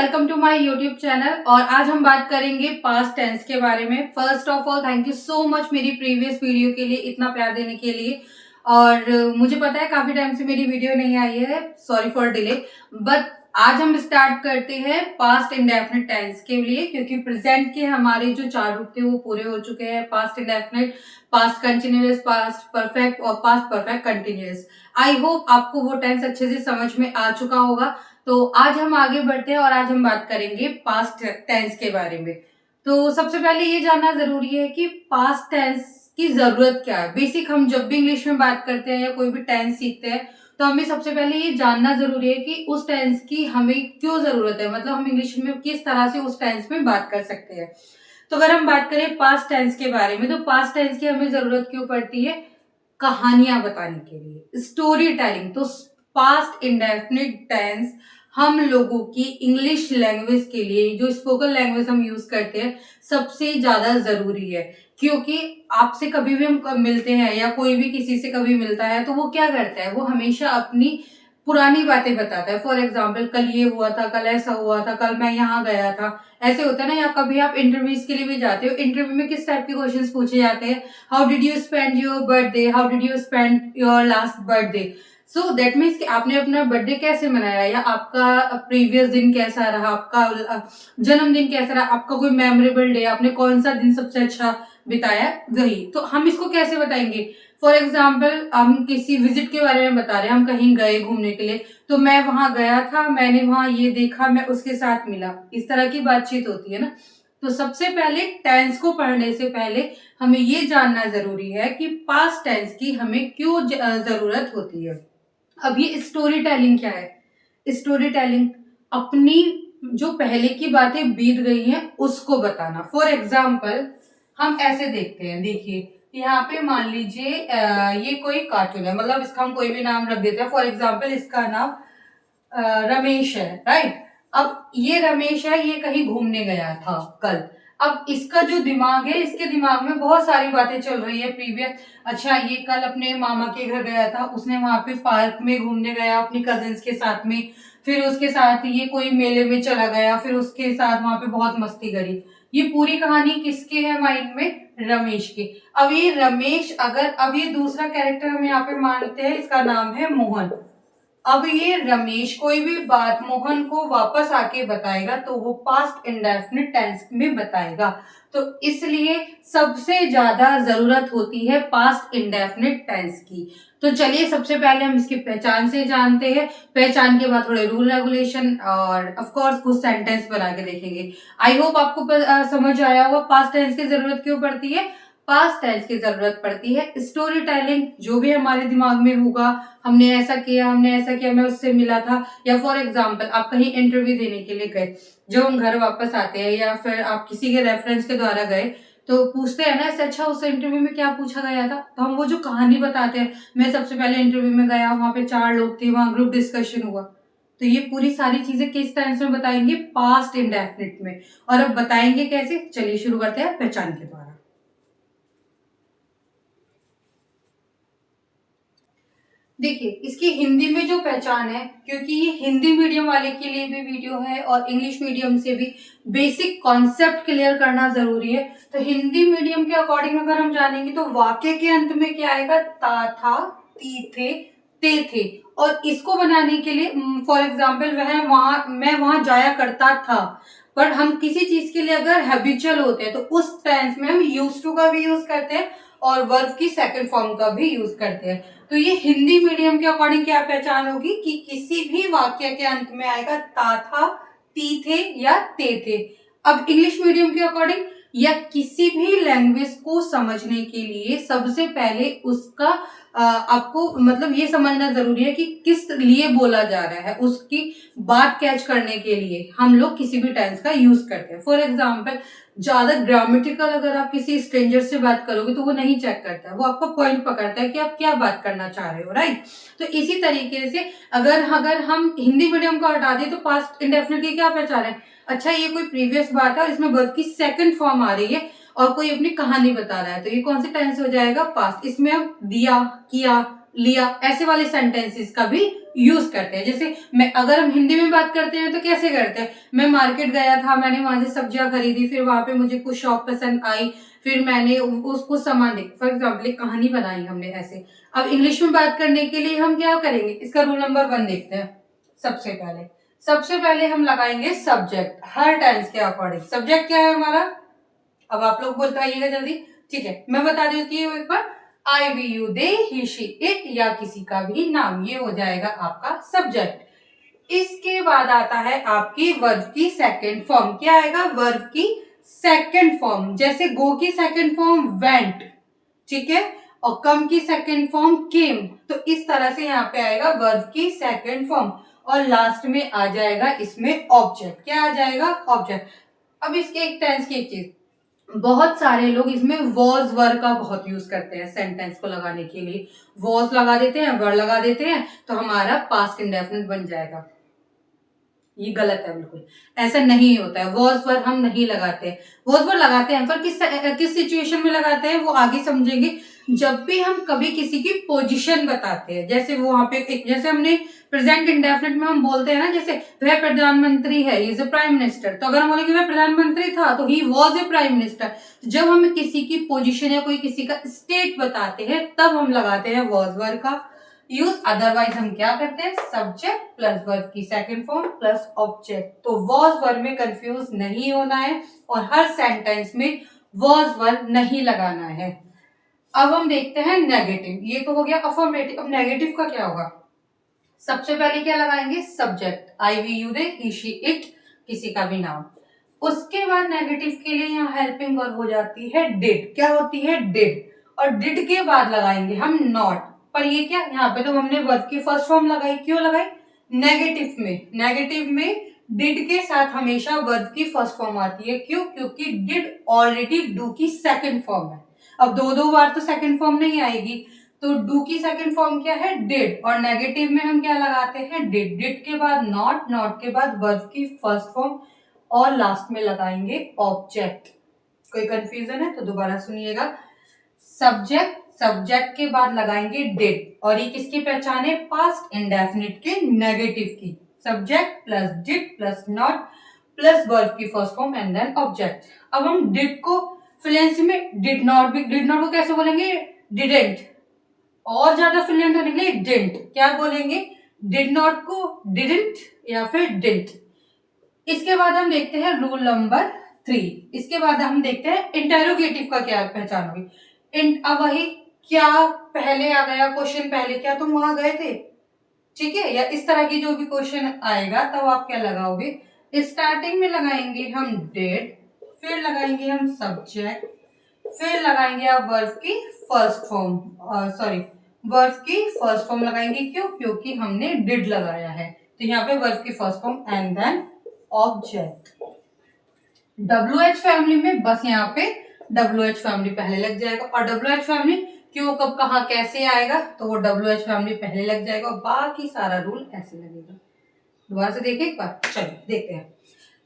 Welcome to my YouTube channel. और आज हम बात करेंगे पास्ट टेंस के बारे में। First of all thank you so much मेरी प्रीवियस वीडियो के लिए, इतना प्यार देने के लिए। और मुझे पता है काफी टाइम से मेरी वीडियो नहीं आई है, सॉरी फॉर डिले। बट आज हम स्टार्ट करते हैं पास्ट इंडेफिनिट टेंस के लिए, क्योंकि प्रेजेंट के हमारे जो 4 रूप थे वो पूरे हो चुके हैं। Past indefinite, past continuous, past perfect और past perfect continuous. I hope आपको वो टेंस अच्छे से समझ में आ चुका होगा। तो आज हम आगे बढ़ते हैं और आज हम बात करेंगे पास्ट टेंस के बारे में। तो सबसे पहले ये जानना जरूरी है कि पास्ट टेंस की जरूरत क्या है। बेसिक हम जब भी इंग्लिश में बात करते हैं या कोई भी टेंस सीखते हैं तो हमें सबसे पहले ये जानना जरूरी है कि उस टेंस की हमें क्यों जरूरत है, मतलब हम इंग्लिश में किस तरह से उस टेंस में बात कर सकते हैं। तो अगर हम बात करें पास्ट टेंस के बारे में, तो पास्ट टेंस की हमें जरूरत क्यों पड़ती है? कहानियां बताने के लिए, स्टोरी टेलिंग। तो पास्ट इंडेफिनिट टेंस हम लोगों की इंग्लिश लैंग्वेज के लिए, जो स्पोकन लैंग्वेज हम यूज करते हैं, सबसे ज्यादा जरूरी है। क्योंकि आपसे कभी भी हम मिलते हैं या कोई भी किसी से कभी मिलता है तो वो क्या करता है, वो हमेशा अपनी पुरानी बातें बताता है। फॉर एग्जाम्पल, कल ये हुआ था, कल ऐसा हुआ था, कल मैं यहाँ गया था, ऐसे होता है ना। या कभी आप इंटरव्यूज के लिए भी जाते हो, इंटरव्यू में किस टाइप के क्वेश्चंस पूछे जाते हैं? How did you spend your birthday, how did you spend your last birthday. So that means कि आपने अपना बर्थडे कैसे मनाया, या आपका प्रीवियस दिन कैसा रहा, आपका जन्मदिन कैसा रहा, आपका कोई मेमोरेबल डे, आपने कौन सा दिन सबसे अच्छा बिताया, वही। तो हम इसको कैसे बताएंगे? फॉर एग्जाम्पल, हम किसी विजिट के बारे में बता रहे हैं, हम कहीं गए घूमने के लिए, तो मैं वहां गया था, मैंने वहां ये देखा, मैं उसके साथ मिला, इस तरह की बातचीत होती है ना। तो सबसे पहले टेंस को पढ़ने से पहले हमें ये जानना जरूरी है कि पास्ट टेंस की हमें क्यों जरूरत होती है। अब ये स्टोरी टेलिंग क्या है? स्टोरी टेलिंग अपनी जो पहले की बातें बीत गई हैं उसको बताना। फॉर एग्जाम्पल, हम ऐसे देखते हैं, देखिए यहाँ पे मान लीजिए ये कोई कार्टून है, मतलब इसका हम कोई भी नाम रख देते हैं। फॉर एग्जाम्पल, इसका नाम रमेश है, राइट। अब ये रमेश है, ये कहीं घूमने गया था कल। अब इसका जो दिमाग है, इसके दिमाग में बहुत सारी बातें चल रही है प्रीवियस। अच्छा, ये कल अपने मामा के घर गया था, उसने वहां पे पार्क में घूमने गया अपनी कजिन्स के साथ में, फिर उसके साथ ये कोई मेले में चला गया, फिर उसके साथ वहां पे बहुत मस्ती करी। ये पूरी कहानी किसके है माइंड में? रमेश की। अब ये रमेश, अगर अब ये दूसरा कैरेक्टर हम यहाँ पे मानते हैं, इसका नाम है मोहन। अब ये रमेश कोई भी बात मोहन को वापस आके बताएगा तो वो पास्ट इंडेफिनिट टेंस में बताएगा। तो इसलिए सबसे ज्यादा जरूरत होती है पास्ट इंडेफिनिट टेंस की। तो चलिए सबसे पहले हम इसकी पहचान से जानते हैं, पहचान के बाद थोड़े रूल रेगुलेशन और ऑफ कोर्स कुछ सेंटेंस बना के देखेंगे। आई होप आपको समझ आया होगा पास्ट टेंस की जरूरत क्यों पड़ती है। पास्ट टेंस की जरूरत पड़ती है स्टोरी टेलिंग, जो भी हमारे दिमाग में होगा, हमने ऐसा किया, हमने ऐसा किया, मैं उससे मिला था। या फॉर एग्जाम्पल, आप कहीं इंटरव्यू देने के लिए गए, जब हम घर वापस आते हैं या फिर आप किसी के रेफरेंस के द्वारा गए तो पूछते हैं ना ऐसे, अच्छा उस इंटरव्यू में क्या पूछा गया था, तो हम वो जो कहानी बताते हैं, मैं सबसे पहले इंटरव्यू में गया, वहां पे 4 लोग थे, वहां ग्रुप डिस्कशन हुआ। तो ये पूरी सारी चीजें किस टेंस में बताएंगे? पास्ट इंडेफिनिट में। और अब बताएंगे कैसे? चलिए शुरू करते हैं पहचान के द्वारा। देखिए, इसकी हिंदी में जो पहचान है, क्योंकि ये हिंदी मीडियम वाले के लिए भी वीडियो है और इंग्लिश मीडियम से भी बेसिक कॉन्सेप्ट क्लियर करना जरूरी है। तो हिंदी मीडियम के अकॉर्डिंग अगर हम जानेंगे तो वाक्य के अंत में क्या आएगा? ता था, ती थे, ते थे। और इसको बनाने के लिए फॉर एग्जाम्पल, मैं वहां जाया करता था। पर हम किसी चीज के लिए अगर हैबिचुअल होते हैं तो उस टेंस में हम यूज टू का भी यूज करते हैं और वर्ब की सेकंड फॉर्म का भी यूज करते हैं। तो ये हिंदी मीडियम के अकॉर्डिंग क्या पहचान होगी कि किसी भी वाक्य के अंत में आएगा ता था, ती थे या ते थे। अब इंग्लिश मीडियम के अकॉर्डिंग, या किसी भी लैंग्वेज को समझने के लिए सबसे पहले उसका आपको मतलब ये समझना जरूरी है कि किस लिए बोला जा रहा है। उसकी बात कैच करने के लिए हम लोग किसी भी टेंस का यूज करते हैं। फॉर एग्जाम्पल, ज्यादा ग्रामेटिकल अगर आप किसी स्ट्रेंजर से बात करोगे तो वो नहीं चेक करता है, वो आपका पॉइंट पकड़ता है कि आप क्या बात करना चाह रहे हो, राइट। तो इसी तरीके से अगर हम हिंदी मीडियम को हटा दें तो पास्ट इंडेफिनिट की क्या पहचान है? अच्छा, ये कोई प्रीवियस बात है, इसमें वर्ब की सेकंड फॉर्म आ रही है और कोई अपनी कहानी बता रहा है, तो ये कौन सी टेंस हो जाएगा? पास्ट। इसमें अब दिया, किया, लिया, ऐसे वाले सेंटेंसेस का भी यूज करते हैं। जैसे मैं, अगर हम हिंदी में बात करते हैं तो कैसे करते हैं, मैं मार्केट गया था, मैंने वहां से सब्जियां खरीदी, फिर वहां पे मुझे कुछ शॉप पसंद आई, फिर मैंने उसको सामान देख, फॉर एग्जाम्पल एक कहानी बनाई हमने ऐसे। अब इंग्लिश में बात करने के लिए हम क्या करेंगे, इसका रूल नंबर 1 देखते हैं। सबसे पहले हम लगाएंगे सब्जेक्ट, हर टेंस के अकॉर्डिंग। सब्जेक्ट क्या है हमारा, अब आप लोग बताइएगा जल्दी। ठीक है, मैं बता देती हूँ एक बार। I, we, you, they, he, she, it या किसी का भी नाम, ये हो जाएगा आपका सब्जेक्ट। इसके बाद आता है आपकी वर्ब की सेकंड फॉर्म। क्या आएगा, वर्ब की सेकंड फॉर्म। जैसे गो की सेकंड फॉर्म वेंट, ठीक है, और कम की सेकंड फॉर्म केम। तो इस तरह से यहाँ पे आएगा वर्ब की सेकंड फॉर्म, और लास्ट में आ जाएगा इसमें ऑब्जेक्ट। क्या आ जाएगा, ऑब्जेक्ट। अब इसके एक टेंस की एक चीज, बहुत सारे लोग इसमें वॉज वर का बहुत यूज करते हैं सेंटेंस को लगाने के लिए। वॉज लगा देते हैं, वर लगा देते हैं, तो हमारा पास्ट इंडेफिनिट बन जाएगा। ये गलत है, बिल्कुल ऐसा नहीं होता है। वॉज वर हम नहीं लगाते, वॉज वर लगाते हैं पर किस सिचुएशन में लगाते हैं वो आगे समझेंगे। जब भी हम कभी किसी की पोजीशन बताते हैं, जैसे वो वहां पे जैसे हमने प्रेजेंट इंडेफिनिट में हम बोलते हैं ना, जैसे वह प्रधानमंत्री है, इज ए प्राइम मिनिस्टर। तो अगर हम बोलेंगे वह प्रधानमंत्री था तो he was a prime minister. जब हम किसी की पोजीशन या कोई किसी का स्टेट बताते हैं तब हम लगाते हैं वॉज वर का यूज। अदरवाइज हम क्या करते हैं, सब्जेक्ट प्लस वर्ब की सेकंड फॉर्म प्लस ऑब्जेक्ट। तो वॉज वर्ब में कंफ्यूज नहीं होना है और हर सेंटेंस में वॉज वर्ब नहीं लगाना है। अब हम देखते हैं नेगेटिव। ये तो हो गया अफर्मेटिव। अब नेगेटिव का क्या होगा, सबसे पहले क्या लगाएंगे, subject, I, we, you, they, he, she, it, किसी का भी नाम। उसके बाद नेगेटिव के लिए यहाँ हेल्पिंग वर्ब हो जाती है डिड। क्या होती है, डिड। और डिड के बाद लगाएंगे हम नॉट। पर ये क्या, यहाँ पे तो हमने वर्ब की फर्स्ट फॉर्म लगाई, क्यों लगाई, नेगेटिव में डिड के साथ हमेशा वर्ब की फर्स्ट फॉर्म आती है। क्यों, क्योंकि डिड ऑलरेडी डू की सेकंड फॉर्म है। अब दो बार तो सेकंड फॉर्म नहीं आएगी, तो डू की सेकंड फॉर्म क्या है, डिड। और नेगेटिव में हम क्या लगाते हैं, डिड के बाद नॉट के बाद वर्ब की फर्स्ट फॉर्म, और लास्ट में लगाएंगे ऑब्जेक्ट। कोई कंफ्यूजन है तो दोबारा सुनिएगा। सब्जेक्ट के बाद लगाएंगे डिड, और ये किसकी पहचान है, पास्ट इंडेफिनिट के नेगेटिव की। Subject plus did plus not plus verb की first form and then object. अब हम डिड को फ्लुएंसी में डिड नॉट को कैसे बोलेंगे, डिडेंट। और ज्यादा फ्लुएंट होने के लिए डिडंट, क्या बोलेंगे, डिड नॉट को डिडंट या फिर डिडंट। इसके बाद हम देखते हैं रूल नंबर 3। इसके बाद हम देखते हैं इंटेरोगेटिव का क्या पहचान होगी। अब वही, क्या पहले आ गया क्वेश्चन, पहले क्या तुम वहां गए थे, ठीक है, या इस तरह की जो भी क्वेश्चन आएगा तब आप क्या लगाओगे, स्टार्टिंग में लगाएंगे हम डिड, फिर लगाएंगे हम सब्जेक्ट, फिर लगाएंगे आप वर्ब की फर्स्ट फॉर्म, वर्ब की फर्स्ट फॉर्म लगाएंगे। क्यों, क्योंकि हमने डिड लगाया है, तो यहाँ पे वर्ब की first form and then object. WH family में बस यहाँ पे WH फैमिली पहले लग जाएगा, और WH फैमिली क्यों, कब, कहाँ, कैसे आएगा, तो वो WH फैमिली पहले लग जाएगा, और बाकी सारा रूल ऐसे लगेगा। दोबारा से देखें एक बार, चलिए देखते हैं।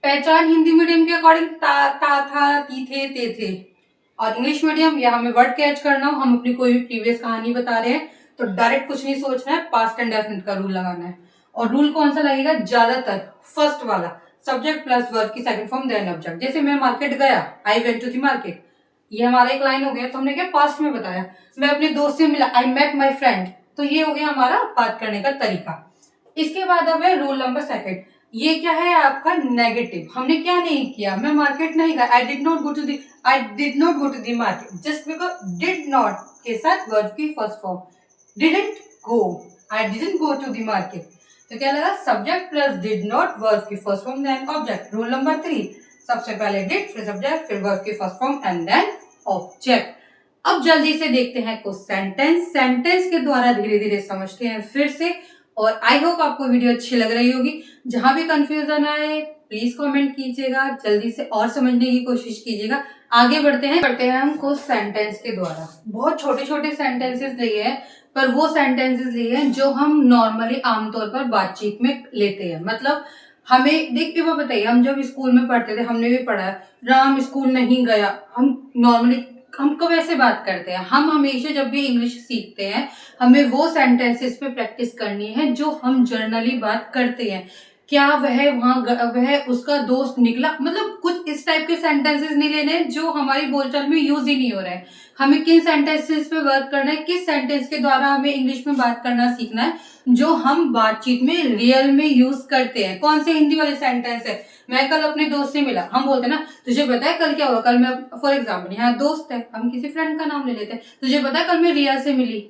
पहचान हिंदी मीडियम के अकॉर्डिंग ता, था, ती थे, ते थे। और इंग्लिश मीडियम, या हमें वर्ड कैच करना हो, हम अपनी कोई भी प्रीवियस कहानी बता रहे हैं तो डायरेक्ट कुछ नहीं सोचना है, पास्ट एंड डेफिनेट का रूल लगाना है। और रूल कौन सा लगेगा, ज्यादातर फर्स्ट वाला, सब्जेक्ट प्लस वर्ब की सेकंड फॉर्म देन ऑब्जेक्ट। जैसे मैं मार्केट गया, I met to the market, ये हमारा एक लाइन हो गया, तो हमने क्या पास्ट में बताया। मैं अपने दोस्त से मिला, आई मेट माई फ्रेंड, तो ये हो गया हमारा बात करने का तरीका। इसके बाद अब है रूल नंबर 2। ये क्या है आपका नेगेटिव। हमने क्या नहीं किया, मैं मार्केट नहीं गया, I did not go to the market, just because did not के साथ वर्ब की first form, didn't go, I didn't go to the market, तो क्या लगा, subject plus did not verb की first form then object. Rule number 3, सबसे पहले did, फिर सब्जेक्ट, फिर वर्ब की first form and then object. अब जल्दी से देखते हैं कुछ सेंटेंस के द्वारा धीरे धीरे समझते हैं फिर से। और आई होप आपको वीडियो अच्छी लग रही होगी। जहां भी कंफ्यूजन आए प्लीज कमेंट कीजिएगा, जल्दी से और समझने की कोशिश कीजिएगा। आगे बढ़ते हैं हम कुछ सेंटेंस के द्वारा। बहुत छोटे छोटे सेंटेंसेस लिए हैं, पर वो सेंटेंसेस लिए हैं जो हम नॉर्मली आमतौर पर बातचीत में लेते हैं। मतलब हमें देखिए, वो बताइए, हम जब स्कूल में पढ़ते थे हमने भी पढ़ा है, राम स्कूल नहीं गया, हम नॉर्मली हम कब ऐसे बात करते हैं? हम हमेशा जब भी इंग्लिश सीखते हैं, हमें वो सेंटेंसेस पे प्रैक्टिस करनी है जो हम जर्नली बात करते हैं। क्या वह उसका दोस्त निकला, मतलब कुछ इस टाइप के सेंटेंसेस नहीं लेने हैं जो हमारी बोलचाल में यूज ही नहीं हो रहे हैं। हमें किन सेंटेंसेस पे वर्क करना है, किस सेंटेंस के द्वारा हमें इंग्लिश में बात करना सीखना है जो हम बातचीत में रियल में यूज करते हैं। कौन से हिंदी वाले सेंटेंस है? मैं कल अपने दोस्त से मिला, हम बोलते हैं ना, तुझे पता है कल क्या हुआ? कल मैं, फॉर एग्जाम्पल यहाँ दोस्त है, हम किसी फ्रेंड का नाम ले लेते हैं, तुझे पता है कल मैं रिया से मिली।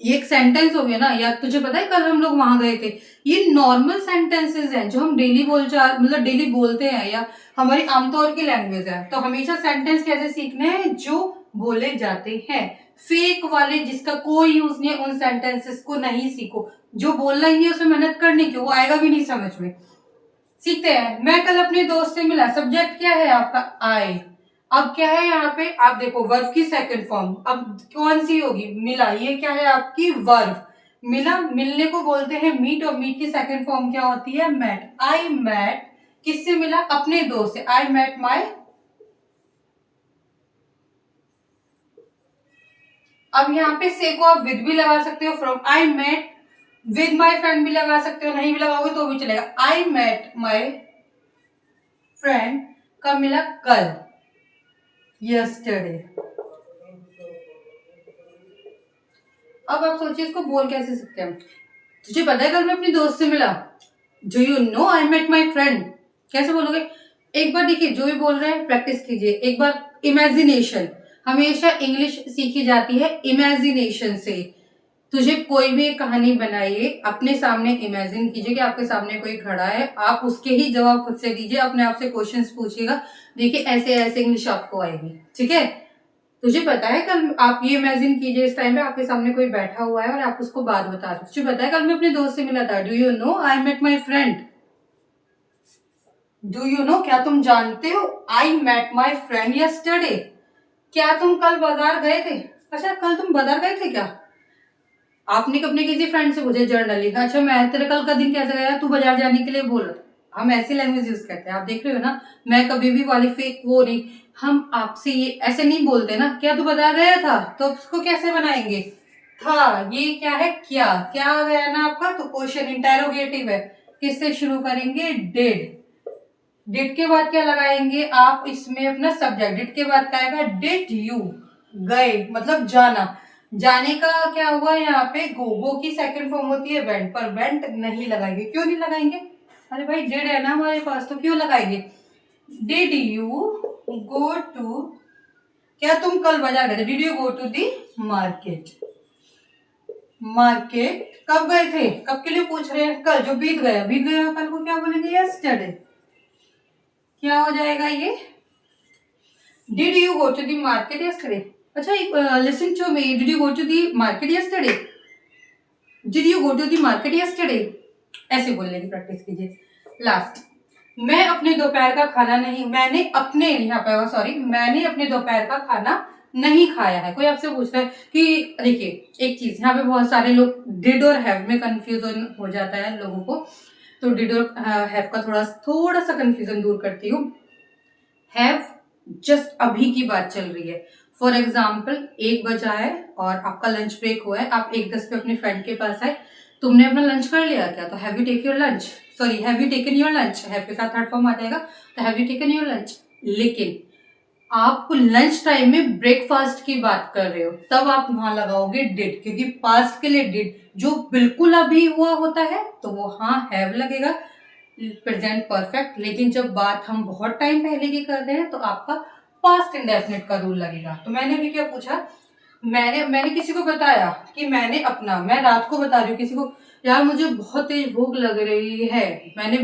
ये एक सेंटेंस हो गया ना। या तुझे पता है कल हम लोग वहां गए थे। ये नॉर्मल सेंटेंसेस हैं जो हम डेली बोलचाल, मतलब डेली बोलते हैं या हमारी आमतौर की लैंग्वेज है। तो हमेशा सेंटेंस कैसे सीखने हैं? जो बोले जाते हैं। फेक वाले जिसका कोई यूज नहीं है, उन सेंटेंसेस को नहीं सीखो। जो बोलना ही है उसमें मेहनत करने की, वो आएगा भी नहीं समझ में। सीखते हैं। मैं कल अपने दोस्त से मिला, सब्जेक्ट क्या है आपका? आई। अब क्या है यहाँ पे? आप देखो वर्ब की सेकंड फॉर्म अब कौन सी होगी? मिला। ये क्या है आपकी? वर्ब। मिला, मिलने को बोलते हैं मीट, और मीट की सेकंड फॉर्म क्या होती है? मेट। आई मेट, किससे मिला? अपने दोस्त से। I met my. अब यहाँ पे से को आप विद भी लगा सकते हो, from I met with my friend भी लगा सकते हो, नहीं भी लगाओगे तो भी चलेगा। आई मेट माई फ्रेंड कब मिला? कल, यस्टरडे। अब आप सोचिए इसको बोल कैसे सकते हैं? तुझे पता है कल मैं अपनी दोस्त से मिला। Do you know I met my friend? कैसे बोलोगे? एक बार देखिए, जो भी बोल रहे हैं प्रैक्टिस कीजिए। एक बार इमेजिनेशन, हमेशा इंग्लिश सीखी जाती है इमेजिनेशन से। तुझे कोई भी एक कहानी बनाइए, अपने सामने इमेजिन कीजिए कि आपके सामने कोई खड़ा है, आप उसके ही जवाब खुद से दीजिए, अपने आप से क्वेश्चंस पूछिएगा। देखिए ऐसे ऐसे इंग्लिश आपको आएगी। ठीक है? तुझे पता है कल, आप ये इमेजिन कीजिए इस टाइम पे आपके सामने कोई बैठा हुआ है और आप उसको बात बता रहे हो। तुझे पता है कल मैं अपने दोस्त से मिला था। Do you know I met my friend? Do you know, क्या तुम जानते हो? I met my friend yesterday. क्या तुम कल बाजार गए थे? अच्छा, कल तुम बाजार गए थे क्या? आपने अपने किसी फ्रेंड से पूछा जर्नली, अच्छा मैं तेरा कल का दिन कैसे गया, तू बाजार जाने के लिए बोल रहा था। हम ऐसी लैंग्वेज यूज करते हैं, आप देख रहे हो ना। मैं कभी भी वाली फेक वो नहीं। हम आपसे ये ऐसे नहीं बोलते ना, क्या तू बाजार गया था? तो उसको कैसे बनाएंगे? था। ये क्या है? क्या। क्या आ गया ना आपका? तो क्वेश्चन इंटेरोगेटिव है। किससे शुरू करेंगे? डिड। डिड के बाद क्या लगाएंगे आप इसमें? अपना सब्जेक्ट। डिड के बाद क्या आएगा? Did you. गए मतलब जाना। जाने का क्या हुआ यहाँ पे? गो की सेकंड फॉर्म होती है वेंट, पर वेंट नहीं लगाएंगे। क्यों नहीं लगाएंगे? अरे भाई डिड है ना हमारे पास, तो क्यों लगाएंगे? डिड यू गो टू, क्या तुम कल बाजार गए थे? Did you go to the market? Market कब गए थे? कब के लिए पूछ रहे हैं? कल। जो बीत गया, बीत गया कल को क्या बोलेंगे? यस्टरडे। क्या हो जाएगा ये? Did you go to the market yesterday? अच्छा, listen to me. Did you go to the market yesterday? Did you go to the market yesterday? ऐसे बोलने की प्रैक्टिस कीजिए। लास्ट, मैं अपने दोपहर का खाना नहीं, मैंने अपने, यहाँ पे सॉरी, मैंने अपने दोपहर का खाना नहीं खाया है। कोई आपसे पूछ रहा है कि, देखिए एक चीज, यहाँ पे बहुत सारे लोग डिड और हैव में कंफ्यूजन हो जाता है लोगों को, तो डिड और हैव का थोड़ा सा कंफ्यूजन दूर करती हूँ। हैव जस्ट अभी की बात चल रही है। फॉर एग्जाम्पल 1 बजा है और आपका लंच ब्रेक हुआ है, आप 1:10 पे अपने फ्रेंड के पास आए, तुमने अपना लंच कर लिया क्या? तो have you take your lunch, sorry have you taken your lunch, have के साथ थर्ड फॉर्म आ जाएगा, तो have you taken your lunch. लेकिन आप लंच टाइम में ब्रेकफास्ट की बात कर रहे हो, तब आप वहां लगाओगे डिड, क्योंकि पास्ट के लिए डिड जो बिल्कुल अभी हुआ होता है तो वो हाँ हैव लगेगा, प्रेजेंट परफेक्ट। लेकिन जब बात हम बहुत टाइम पहले की कर रहे हैं तो आपका पास्ट इंडेफिनिट का रूल लगेगा। तो मैंने भी क्या पूछा? मैंने किसी को बताया कि मैं रात को बता रही हूँ किसी को, यार मुझे बहुत तेज भूख लग रही है, मैंने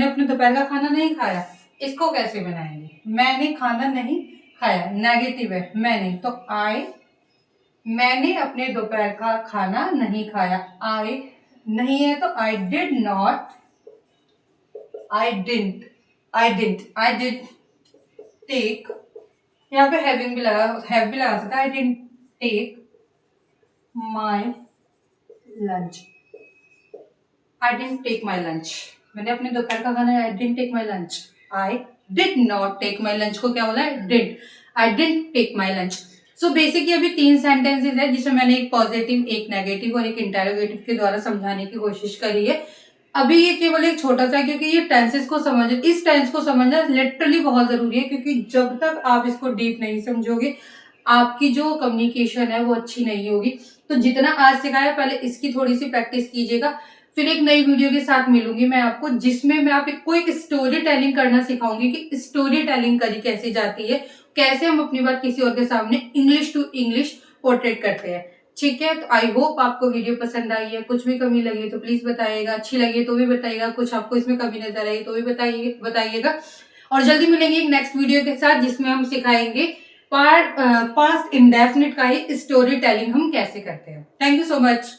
अपने दोपहर का खाना नहीं खाया। इसको कैसे बनाएंगे? मैंने खाना नहीं खाया, नेगेटिव है मैंने, तो मैंने अपने दोपहर का खाना नहीं खाया। आई नहीं है तो आई did not, I did take, यहाँ पे have भी लगा सकता है। I didn't take my lunch. I didn't take my lunch. मैंने अपने दोपहर का खाना, I didn't take my lunch. I did not take my lunch को क्या बोला है? Did. I didn't take my lunch. So basically अभी 3 सेंटेंसेस है जिसमें मैंने एक पॉजिटिव, एक नेगेटिव और एक इंटेरोगेटिव के द्वारा समझाने की कोशिश करी है। अभी ये केवल एक छोटा सा, क्योंकि ये टेंसेस को समझ, इस टेंस को समझना लिटरली बहुत जरूरी है, क्योंकि जब तक आप इसको डीप नहीं समझोगे आपकी जो कम्युनिकेशन है वो अच्छी नहीं होगी। तो जितना आज सिखाया पहले इसकी थोड़ी सी प्रैक्टिस कीजिएगा। फिर एक नई वीडियो के साथ मिलूंगी मैं आपको, जिसमें मैं आपको एक स्टोरी टेलिंग करना सिखाऊंगी कि स्टोरी टेलिंग करी कैसे जाती है, कैसे हम अपनी बात किसी और के सामने इंग्लिश टू इंग्लिश पोर्ट्रेट करते हैं। ठीक है, तो आई होप आपको वीडियो पसंद आई है। कुछ भी कमी लगी तो प्लीज बताइएगा, अच्छी लगी तो भी बताइएगा, कुछ आपको इसमें कमी नजर आई तो भी बताइएगा। और जल्दी मिलेंगे एक नेक्स्ट वीडियो के साथ जिसमें हम सिखाएंगे पास्ट इंडेफिनिट का ही स्टोरी टेलिंग हम कैसे करते हैं। Thank you so much.